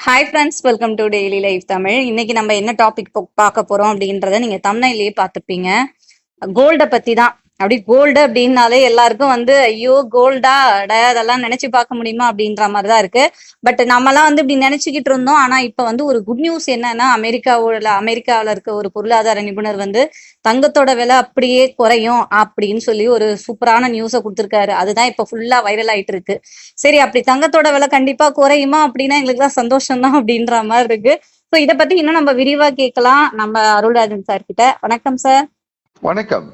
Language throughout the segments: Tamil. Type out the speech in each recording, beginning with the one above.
Hi friends, welcome to daily life Tamil. இன்னைக்கு நம்ம என்ன டாபிக் பார்க்க போறோம் அப்படின்றத நீங்க தம்ப்நெயிலே பார்த்துப்பீங்க. கோல்டை பத்தி தான். அப்படி கோல்டு அப்படின்னாலே எல்லாருக்கும் ஐயோ கோல்டா அதெல்லாம் நினைச்சு பார்க்க முடியுமா அப்படின்ற மாதிரி தான் இருக்கு. பட் நம்மலாம் இப்படி நினைச்சுக்கிட்டு இருந்தோம். ஆனா இப்ப ஒரு குட் நியூஸ் என்னன்னா, அமெரிக்காவில் இருக்க ஒரு பொருளாதார நிபுணர் தங்கத்தோட விலை அப்படியே குறையும் அப்படின்னு சொல்லி ஒரு சூப்பரான நியூஸை கொடுத்துருக்காரு. அதுதான் இப்ப ஃபுல்லா வைரல் ஆயிட்டு இருக்கு. சரி, அப்படி தங்கத்தோட விலை கண்டிப்பா குறையுமா அப்படின்னா எங்களுக்கு தான் சந்தோஷம் தான் அப்படின்ற மாதிரி இருக்கு. ஸோ இதை பத்தி இன்னும் நம்ம விரிவா கேட்கலாம் நம்ம அருள்ராஜன் சார் கிட்ட. வணக்கம் சார். வணக்கம்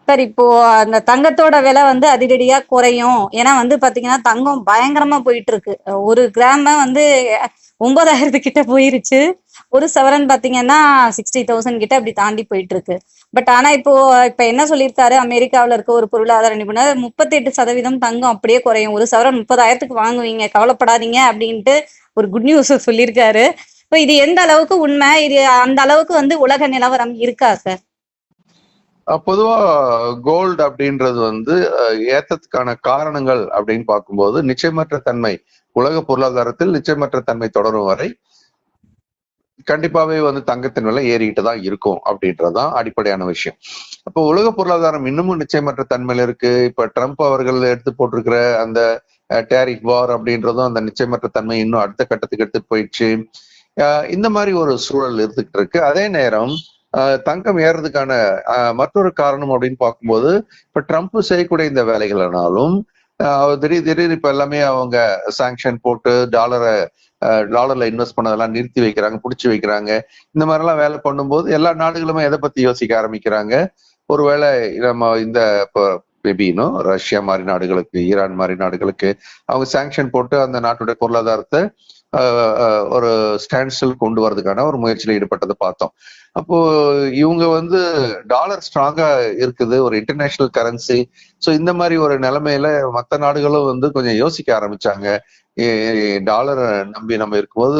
சார். இப்போ அந்த தங்கத்தோட விலை அதிரடியா குறையும். ஏன்னா பாத்தீங்கன்னா தங்கம் பயங்கரமா போயிட்டு இருக்கு. ஒரு கிராம் 9,000 கிட்ட போயிருச்சு. ஒரு சவரன் பாத்தீங்கன்னா 60,000 கிட்ட அப்படி தாண்டி போயிட்டு இருக்கு. பட் ஆனா இப்ப என்ன சொல்லியிருக்காரு, அமெரிக்காவில இருக்க ஒரு பொருளாதார நிபுணர் 38% தங்கம் அப்படியே குறையும். ஒரு சவரன் 30,000 வாங்குவீங்க, கவலைப்படாதீங்க அப்படின்ட்டு ஒரு குட் நியூஸ் சொல்லியிருக்காரு. இப்போ இது எந்த அளவுக்கு உண்மை, இது அந்த அளவுக்கு உலக நிலவரம் இருக்கா சார்? பொதுவா கோல்டு அப்படின்றது ஏத்தத்துக்கான காரணங்கள் அப்படின்னு பார்க்கும்போது நிச்சயமற்ற தன்மை, உலக பொருளாதாரத்தில் நிச்சயமற்ற தன்மை தொடரும் வரை கண்டிப்பாவே தங்கத்தின் விலை ஏறிக்கிட்டு தான் இருக்கும் அப்படின்றதுதான் அடிப்படையான விஷயம். அப்போ உலக பொருளாதாரம் இன்னமும் நிச்சயமற்ற தன்மையில இருக்கு. இப்ப ட்ரம்ப் அவர்கள் எடுத்து போட்டிருக்கிற அந்த டேரிஃப் வார் அப்படின்றதும் அந்த நிச்சயமற்ற தன்மை இன்னும் அடுத்த கட்டத்துக்கு எடுத்துட்டு போயிடுச்சு. இந்த மாதிரி ஒரு சூழல் இருந்துகிட்டு இருக்கு. அதே நேரம் தங்கம் ஏறதுக்கான மற்றொரு காரணம் அப்படின்னு பார்க்கும்போது, இப்ப ட்ரம்ப் செய்யக்கூடிய இந்த வேலைகள்னாலும் திடீர்னு இப்ப எல்லாமே அவங்க சாங்ஷன் போட்டு டாலர்ல இன்வெஸ்ட் பண்ணதெல்லாம் நிறுத்தி வைக்கிறாங்க, பிடிச்சி வைக்கிறாங்க. இந்த மாதிரி எல்லாம் வேலை பண்ணும்போது எல்லா நாடுகளுமே எதை பத்தி யோசிக்க ஆரம்பிக்கிறாங்க. ஒருவேளை நம்ம இந்த மேபினும் ரஷ்யா மாதிரி நாடுகளுக்கு, ஈரான் மாதிரி நாடுகளுக்கு அவங்க சாங்ஷன் போட்டு அந்த நாட்டுடைய பொருளாதாரத்தை ஒரு ஸ்டாண்ட்ஸ்டில் கொண்டு வரதுக்கான ஒரு முயற்சியில ஈடுபட்டதை பார்த்தோம். அப்போ இவங்க டாலர் ஸ்ட்ராங்கா இருக்குது, ஒரு இன்டர்நேஷனல் கரன்சி. ஸோ இந்த மாதிரி ஒரு நிலைமையில மற்ற நாடுகளும் கொஞ்சம் யோசிக்க ஆரம்பிச்சாங்க. டாலரை நம்பி நம்ம இருக்கும்போது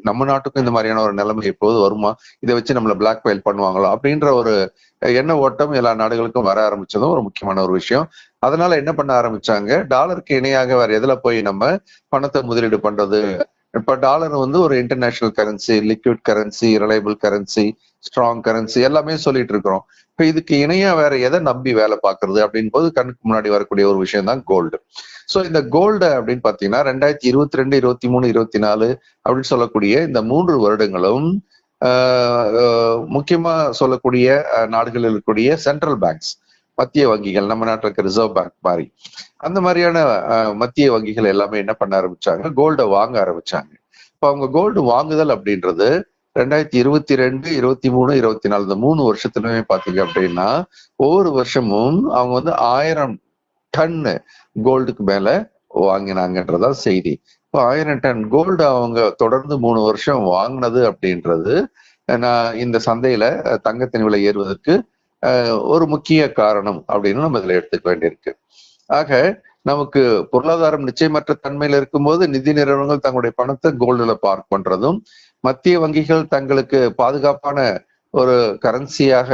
நம்ம நாட்டுக்கும் இந்த மாதிரியான ஒரு நிலைமை எப்போது வருமா, இதை வச்சு நம்மள பிளாக் மெயில் பண்ணுவாங்களோ அப்படின்ற ஒரு எண்ண ஓட்டம் எல்லா நாடுகளுக்கும் வர ஆரம்பிச்சதும் ஒரு முக்கியமான ஒரு விஷயம். அதனால என்ன பண்ண ஆரம்பிச்சாங்க, டாலருக்கு இணையாக வேற எதுல போய் நம்ம பணத்தை முதலீடு பண்றது. இப்ப டாலர் ஒரு international currency, liquid currency, reliable currency, strong currency எல்லாமே சொல்லிட்டு இருக்கிறோம். இப்ப இதுக்கு இணையா வேற எதை நம்பி வேலை பார்க்கறது அப்படின்னு போது கண்ணுக்கு முன்னாடி வரக்கூடிய ஒரு விஷயம் தான் கோல்டு. ஸோ இந்த கோல்டு அப்படின்னு பாத்தீங்கன்னா 2022, 23, 24 அப்படின்னு சொல்லக்கூடிய இந்த 3 வருடங்களும் முக்கியமா சொல்லக்கூடிய நாடுகளில் இருக்கக்கூடிய சென்ட்ரல் பேங்க்ஸ், மத்திய வங்கிகள், நம்ம நாட்டில் இருக்க ரிசர்வ் பேங்க் மாதிரி அந்த மாதிரியான மத்திய வங்கிகள் எல்லாமே என்ன பண்ண ஆரம்பிச்சாங்க, கோல்டை வாங்க ஆரம்பிச்சாங்க. இப்போ அவங்க கோல்டு வாங்குதல் அப்படின்றது 2022, 23, 24 இந்த 3 வருஷத்துலயுமே பாத்தீங்க அப்படின்னா ஒவ்வொரு வருஷமும் அவங்க 1000 டன் கோல்டுக்கு மேல வாங்கினாங்கன்றதா செய்தி. இப்போ 1000 டன் கோல்டு அவங்க தொடர்ந்து 3 வருஷம் வாங்கினது அப்படின்றது இந்த சந்தையில தங்கத்தின் விலை ஏறுவதற்கு ஒரு முக்கிய காரணம் அப்படின்னு நம்ம இதுல எடுத்துக்க வேண்டியிருக்கு. ஆக நமக்கு பொருளாதாரம் நிச்சயமற்ற தன்மையில இருக்கும்போது நிதி நிறுவனங்கள் தங்களுடைய பணத்தை கோல்டுல பார்க் பண்றதும், மத்திய வங்கிகள் தங்களுக்கு பாதுகாப்பான ஒரு கரன்சியாக,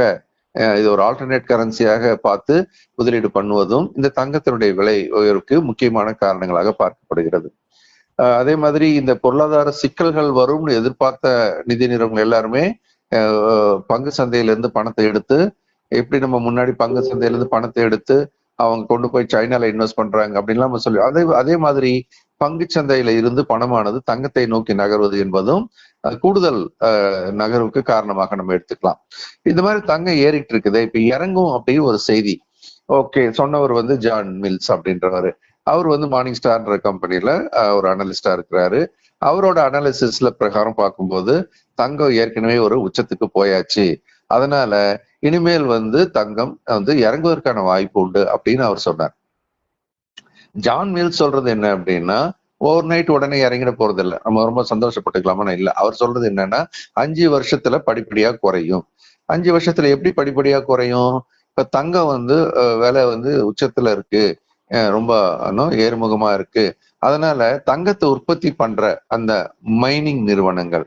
இது ஒரு ஆல்டர்னேட் கரன்சியாக பார்த்து முதலீடு பண்ணுவதும் இந்த தங்கத்தினுடைய விலை உயர்வுக்கு முக்கியமான காரணங்களாக பார்க்கப்படுகிறது. அதே மாதிரி இந்த பொருளாதார சிக்கல்கள் வரும்னு எதிர்பார்த்த நிதி நிறுவனங்கள் எல்லாருமே பங்கு சந்தையிலிருந்து பணத்தை எடுத்து, எப்படி நம்ம முன்னாடி பங்கு சந்தையிலிருந்து பணத்தை எடுத்து அவங்க கொண்டு போய் சைனால இன்வெஸ்ட் பண்றாங்க அப்படின்லாம் நம்ம சொல்லி, அதே மாதிரி பங்கு சந்தையில இருந்து பணமானது தங்கத்தை நோக்கி நகர்வது என்பதும் கூடுதல் நகர்வுக்கு காரணமாக நம்ம எடுத்துக்கலாம். இந்த மாதிரி தங்கம் ஏறிட்டு இருக்குது. இப்ப இறங்கும் அப்படின்னு ஒரு செய்தி. ஓகே, சொன்னவர் ஜான் மில்ஸ் அப்படின்றவர். அவர் மார்னிங் ஸ்டார்ன்ற கம்பெனில ஒரு அனலிஸ்டா இருக்கிறாரு. அவரோட அனாலிசிஸ்ல பிரகாரம் பார்க்கும்போது தங்கம் ஏற்கனவே ஒரு உச்சத்துக்கு போயாச்சு, அதனால இனிமேல் தங்கம் இறங்குவதற்கான வாய்ப்பு உண்டு அப்படின்னு அவர் சொன்னார். ஜான் மில்ஸ் சொல்றது என்ன அப்படின்னா, ஓவர் நைட் உடனே இறங்கிட போறது இல்லை, நம்ம ரொம்ப சந்தோஷப்பட்டுக்கலாமா இல்ல. அவர் சொல்றது என்னன்னா 5 வருஷத்துல படிப்படியா குறையும். 5 வருஷத்துல எப்படி படிப்படியா குறையும்? இப்ப தங்கம் விலை உச்சத்துல இருக்கு, ரொம்ப ஏறுமுகமா இருக்கு. அதனால தங்கத்தை உற்பத்தி பண்ற அந்த மைனிங் நிறுவனங்கள்,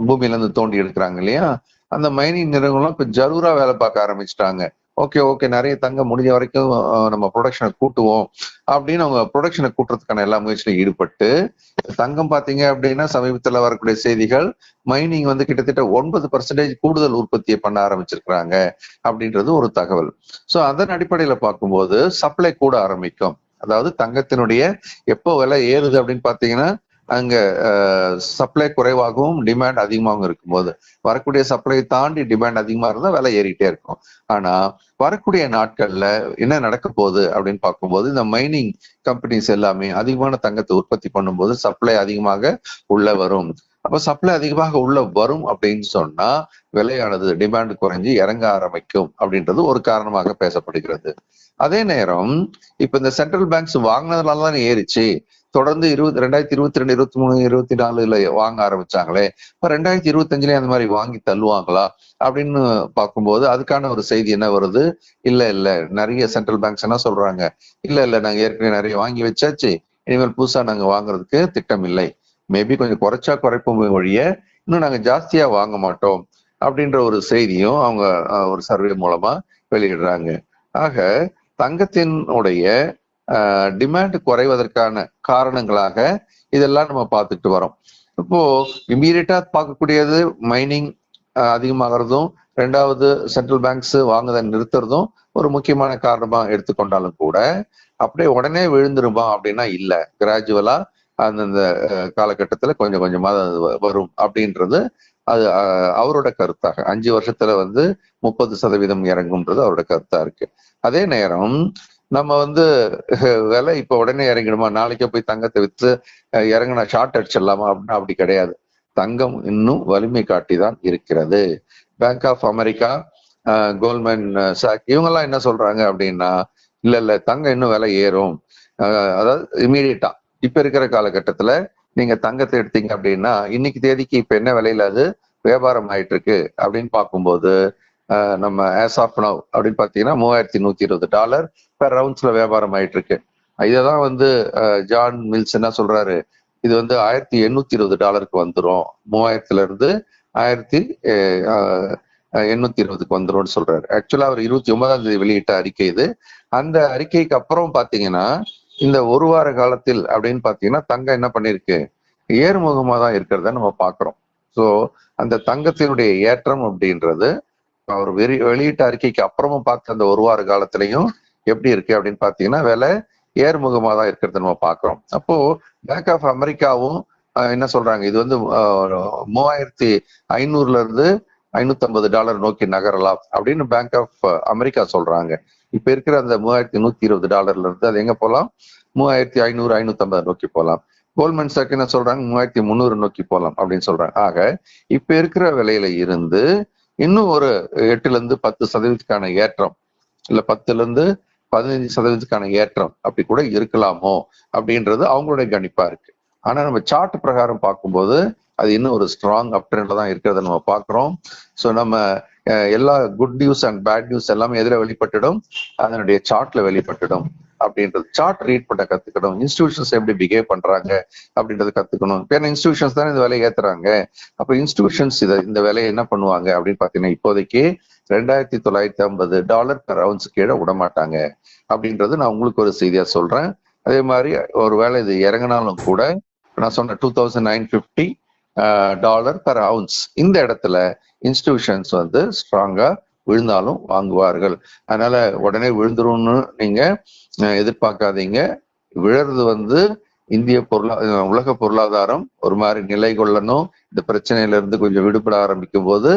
பூமியில இருந்து தோண்டி எடுக்கிறாங்க இல்லையா, அந்த மைனிங் நிறுவனம் இப்ப ஜரூரா வேலை பார்க்க ஆரம்பிச்சிட்டாங்க. ஓகே ஓகே நிறைய தங்கம் முடிஞ்ச வரைக்கும் நம்ம ப்ரொடக்ஷனை கூட்டுவோம் அப்படின்னு அவங்க ப்ரொடக்ஷனை கூட்டுறதுக்கான எல்லா முயற்சியிலும் ஈடுபட்டு தங்கம் பாத்தீங்க அப்படின்னா சமீபத்துல வரக்கூடிய செய்திகள் மைனிங் வந்து கிட்டத்தட்ட 9% கூடுதல் உற்பத்தியை பண்ண ஆரம்பிச்சிருக்கிறாங்க அப்படின்றது ஒரு தகவல். ஸோ அதன் அடிப்படையில பார்க்கும்போது சப்ளை கூட ஆரம்பிக்கும். அதாவது தங்கத்தினுடைய எப்போ விலை ஏறுது அப்படின்னு பாத்தீங்கன்னா அங்க சப்ளை குறைவாகவும் டிமாண்ட் அதிகமாகவும் இருக்கும்போது, வரக்கூடிய சப்ளை தாண்டி டிமாண்ட் அதிகமா இருந்தா விலை ஏறிட்டே இருக்கும். ஆனா வரக்கூடிய நாட்கள்ல என்ன நடக்க போகுது அப்படின்னு பார்க்கும்போது இந்த மைனிங் கம்பெனிஸ் எல்லாமே அதிகமான தங்கத்தை உற்பத்தி பண்ணும்போது சப்ளை அதிகமாக உள்ள வரும். அப்ப சப்ளை அதிகமாக உள்ள வரும் அப்படின்னு சொன்னா விலையானது டிமாண்ட் குறைஞ்சி இறங்க ஆரம்பிக்கும் அப்படின்றது ஒரு காரணமாக பேசப்படுகிறது. அதே நேரம் இப்ப இந்த சென்ட்ரல் பேங்க்ஸ் வாங்கினதுனால தான் ஏறிச்சு. தொடர்ந்து 2022, 23, 24 வாங்க ஆரம்பிச்சாங்களே, இப்ப 2025 அந்த மாதிரி வாங்கி தள்ளுவாங்களா அப்படின்னு பார்க்கும்போது அதுக்கான ஒரு செய்தி என்ன வருது? இல்ல நிறைய சென்ட்ரல் பேங்க்ஸ் என்ன சொல்றாங்க, இல்ல நாங்க ஏற்கனவே நிறைய வாங்கி வச்சாச்சு, இனிமேல் புதுசா நாங்க வாங்குறதுக்கு திட்டம் இல்லை. மேபி கொஞ்சம் குறைச்சா குறைப்போம் ஒழிய இன்னும் நாங்க ஜாஸ்தியா வாங்க மாட்டோம் அப்படின்ற ஒரு செய்தியும் அவங்க ஒரு சர்வே மூலமா வெளியிடுறாங்க. ஆக தங்கத்தினுடைய டிமாண்ட் குறைவதற்கான காரணங்களாக இதெல்லாம் நம்ம பார்த்துட்டு வரோம். இப்போ இம்மீடியட்டா பார்க்கக்கூடியது மைனிங் அதிகமாகிறதும், ரெண்டாவது சென்ட்ரல் பேங்க்ஸ் வாங்குறதை நிறுத்துறதும் ஒரு முக்கியமான காரணமா எடுத்துக்கொண்டாலும் கூட அப்படியே உடனே விழுந்துருமா அப்படின்னா இல்ல, கிராஜுவலா அந்தந்த காலகட்டத்துல கொஞ்சம் கொஞ்சமா வரும் அப்படின்றது அது அவரோட கருத்தாக. 5 வருஷத்துல வந்து 30% இறங்கும்ன்றது அவரோட கருத்தா இருக்கு. அதே நேரம் நம்ம வந்து விலை இப்ப உடனே இறங்கிடுமா, நாளைக்கே போய் தங்கத்தை வித்து இறங்கினா ஷார்ட் அடிச்சிடலாமா அப்படின்னா அப்படி கிடையாது. தங்கம் இன்னும் வலிமை காட்டிதான் இருக்கிறது. Bank of America, Goldman Sachs இவங்கெல்லாம் என்ன சொல்றாங்க அப்படின்னா இல்ல தங்கம் இன்னும் விலை ஏறும். அதாவது இமீடியட்டா இப்ப இருக்கிற காலகட்டத்துல நீங்க தங்கத்தை எடுத்தீங்க அப்படின்னா இன்னைக்கு தேதிக்கு இப்ப என்ன விலையில அது வியாபாரம் ஆயிட்டு இருக்கு அப்படின்னு பார்க்கும்போது நம்ம ஆஸ் ஆஃப் நவ் அப்படின்னு பாத்தீங்கன்னா $3120 பெர் ரவுண்ட்ஸ்ல வியாபாரம் ஆயிட்டு இருக்கு. இதான் வந்து ஜான் மில்ஸ் என்ன சொல்றாரு, இது வந்து $1820 வந்துடும், 3000 இருந்து 1820 வந்துரும்னு சொல்றாரு. ஆக்சுவலா அவர் 29ஆம் தேதி வெளியிட்ட அறிக்கை இது. அந்த அறிக்கைக்கு அப்புறம் பாத்தீங்கன்னா இந்த ஒரு வார காலத்தில் அப்படின்னு பாத்தீங்கன்னா தங்கம் என்ன பண்ணிருக்கு, ஏறுமுகமா தான் இருக்கிறத நம்ம பாக்குறோம். ஸோ அந்த தங்கத்தினுடைய ஏற்றம் அப்படின்றது அவர் வெளியிட்ட அறிக்கைக்கு அப்புறமும் பார்த்த அந்த ஒரு வார காலத்திலையும் எப்படி இருக்கு அப்படின்னு பாத்தீங்கன்னா விலை ஏறுமுகமா தான் இருக்கிறத நம்ம பாக்குறோம். அப்போ பேங்க் ஆஃப் அமெரிக்காவும் என்ன சொல்றாங்க, இது வந்து 3500 இருந்து $550 நோக்கி நகரலாம் அப்படின்னு பேங்க் ஆஃப் அமெரிக்கா சொல்றாங்க. இப்ப இருக்கிற அந்த $3120 இருந்து அது எங்க போலாம், 3500 550 நோக்கி போகலாம். கோல்ட்மேன் சாக் என்ன சொல்றாங்க, 3300 நோக்கி போகலாம் அப்படின்னு சொல்றாங்க. ஆக இப்ப இருக்கிற விலையில இருந்து இன்னும் ஒரு 8 இருந்து 10% ஏற்றம், இல்ல 10 15% ஏற்றம் அப்படி கூட இருக்கலாமோ அப்படின்றது அவங்களுடைய கணிப்பா இருக்கு. ஆனா நம்ம சார்ட் பிரகாரம் பார்க்கும்போது அது இன்னும் ஒரு ஸ்ட்ராங் அப் ட்ரெண்ட்ல தான் இருக்கிறத நம்ம பாக்குறோம். ஸோ நம்ம எல்லா good news and bad news எல்லாமே எதிர வெளிப்பட்டுடும், அதனுடைய சார்ட்ல வெளிப்பட்டுடும் அப்படின்றது. சார்ட் ரீட் பண்ண கத்துக்கணும், இன்ஸ்டிடியூஷன்ஸ் எப்படி பிஹேவ் பண்றாங்க அப்படின்றத கத்துக்கணும். ஏன்னா இன்ஸ்டிடியூஷன்ஸ் தான் இந்த விலையை ஏத்துறாங்க. அப்ப இன்ஸ்டிடியூஷன்ஸ் இந்த விலையை என்ன பண்ணுவாங்க அப்படின்னு பாத்தீங்கன்னா இப்போதைக்கு $2950 பெர் ரவுண்ட்ஸ் கீழே விட மாட்டாங்க அப்படின்றது நான் உங்களுக்கு ஒரு செய்தியா சொல்றேன். அதே மாதிரி ஒருவேளை இது இறங்கினாலும் கூட நான் சொன்ன $2950 பெர் அவுன்ஸ் இந்த இடத்துல இன்ஸ்டிடியூஷன்ஸ் வந்து ஸ்ட்ராங்கா விழுந்தாலும் வாங்குவார்கள். அதனால உடனே விழுந்துரும்னு நீங்க எதிர்பார்க்காதீங்க. விழறது வந்து இந்திய உலக பொருளாதாரம் ஒரு மாதிரி நிலை கொள்ளணும், இந்த பிரச்சனையில இருந்து கொஞ்சம் விடுபட ஆரம்பிக்கும் போது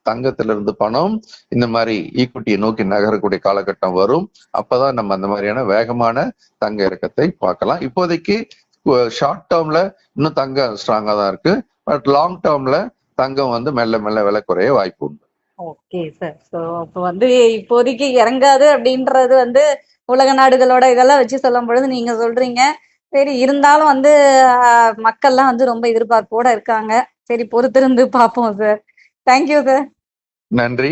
தங்கத்துல இருந்து பணம் இந்த மாதிரி ஈக்விட்டியை நோக்கி நகரக்கூடிய காலகட்டம் வரும். அப்பதான் நம்ம அந்த மாதிரியான வேகமான தங்க இறக்கத்தை பார்க்கலாம். இப்போதைக்கு ஷார்ட் டேர்ம்ல இன்னும் தங்கம் ஸ்ட்ராங்கா தான் இருக்கு. பட் லாங் டேர்ம்ல தங்கம் வந்து மெல்ல மெல்ல விலை குறைய வாய்ப்பு உண்டு. Okay sir. ஸோ அப்போ வந்து இப்போதைக்கு இறங்காது அப்படின்றது வந்து உலக நாடுகளோட இதெல்லாம் வச்சு சொல்லும் பொழுது நீங்க சொல்றீங்க. சரி, இருந்தாலும் வந்து மக்கள்லாம் வந்து ரொம்ப எதிர்பார்ப்போட இருக்காங்க. சரி, பொறுத்திருந்து பார்ப்போம் சார். Thank you sir. நன்றி.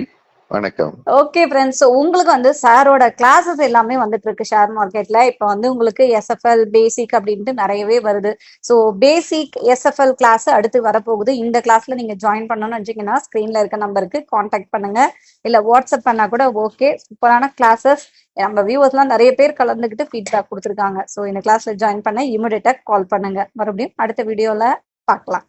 வணக்கம். ஓகே ஃப்ரெண்ட்ஸ், உங்களுக்கு வந்து சாரோட கிளாஸஸ் எல்லாமே வந்துட்டு இருக்கு ஷேர் மார்க்கெட்ல. இப்போ வந்து உங்களுக்கு எஸ்எஃப்எல் பேசிக் அப்படின்ட்டு நிறையவே வருது. ஸோ பேசிக் எஸ்எஃப்எல் கிளாஸ் அடுத்து வரப்போகுது. இந்த கிளாஸ்ல நீங்க ஜாயின் பண்ணணும்னு வச்சீங்கன்னா ஸ்கிரீன்ல இருக்க நம்பருக்கு காண்டாக்ட் பண்ணுங்க, இல்ல வாட்ஸ்அப் பண்ணா கூட ஓகே. சூப்பரான கிளாஸஸ், நம்ம வியூவர்ஸ்லாம் நிறைய பேர் கலந்துக்கிட்டு ஃபீட்பேக் கொடுத்துருக்காங்க. ஸோ இந்த கிளாஸ்ல ஜாயின் பண்ண இமிடியேட்டா கால் பண்ணுங்க. மறுபடியும் அடுத்த வீடியோல பார்க்கலாம்.